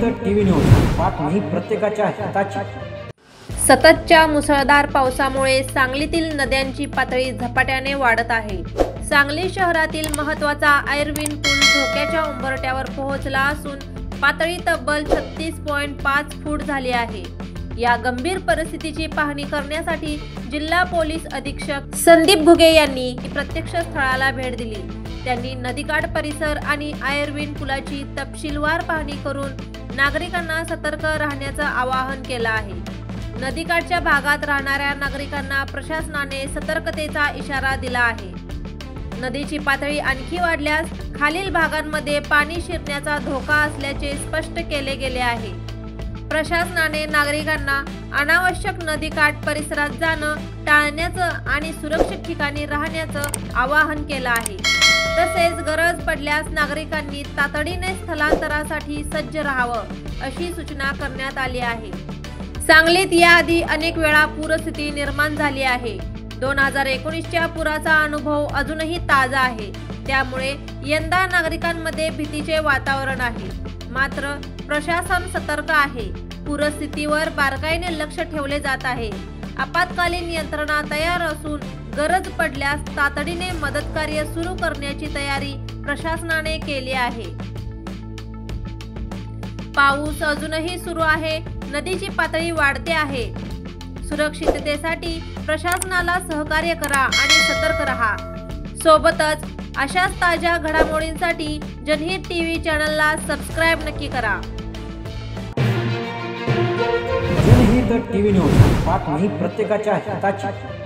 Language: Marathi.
जनहित टीव्ही न्यूज, बातमी प्रत्येकाच्या हिताची। सततच्या मुसळधार पावसामुळे सांगलीतील नद्यांची पातळी झपाट्याने वाढत आहे। सांगली शहरातील महत्त्वाचा आयर्विन पूल धोक्याच्या उंबरठ्यावर पोहोचला असून पातळी तब्बल 36.5 फूट झाली आहे। या गंभीर परिस्थितीची पाहणी करण्यासाठी जिल्हा पोलीस अधीक्षक संदीप घुगे यांनी प्रत्यक्ष स्थळाला भेट दिली। त्यांनी नदीकाठ परिसर आणि आयर्विन पुलाची तपशीलवार पाहणी करून नागरिकांना सतर्क राहण्याचं आवाहन केलं आहे। नदीकाठच्या भागात राहणाऱ्या नागरिकांना प्रशासनाने सतर्कतेचा इशारा दिला आहे। नदीची पातळी आणखी वाढल्यास खालील भागांमध्ये पाणी शिरण्याचा धोका असल्याचे स्पष्ट केले गेले आहे। प्रशासनाने नागरिकांना अनावश्यक नदीकाठ परिसरात जाणं टाळण्याचं आणि सुरक्षित ठिकाणी राहण्याचं आवाहन केलं आहे। तसेच गरज पडल्यास नागरिकांनी तातडीने स्थलांतरासाठी सज्ज राहावं अशी सूचना करण्यात आली आहे। सांगलीत याआधी अनेक वेळा पूरस्थिती निर्माण झाली आहे। 2019च्या पुराचा अनुभव अजूनही ताजा आहे, त्यामुळे यंदा नागरिकांमध्ये भीतीचे वातावरण आहे। मात्र प्रशासन सतर्क आहे। पूरस्थितीवर बारकाईने लक्ष ठेवले जात आहे। आपत्कालीन यंत्रणा तयार असून गरज पडल्यास तातडीने मदत कार्य सुरू करण्याची तयारी प्रशासनाने केली आहे। पाऊस अजूनही सुरू आहे। नदीची पातळी वाढते आहे। सुरक्षिततेसाठी प्रशासनाला सहकार्य करा आणि सतर्क रहा। सोबतच अशाच ताज्या घडामोडींसाठी जनहित टीव्ही चॅनलला सबस्क्राइब नक्की करा। जनहित टीव्ही न्यूज, बातमी प्रत्येकाच्या हिताची।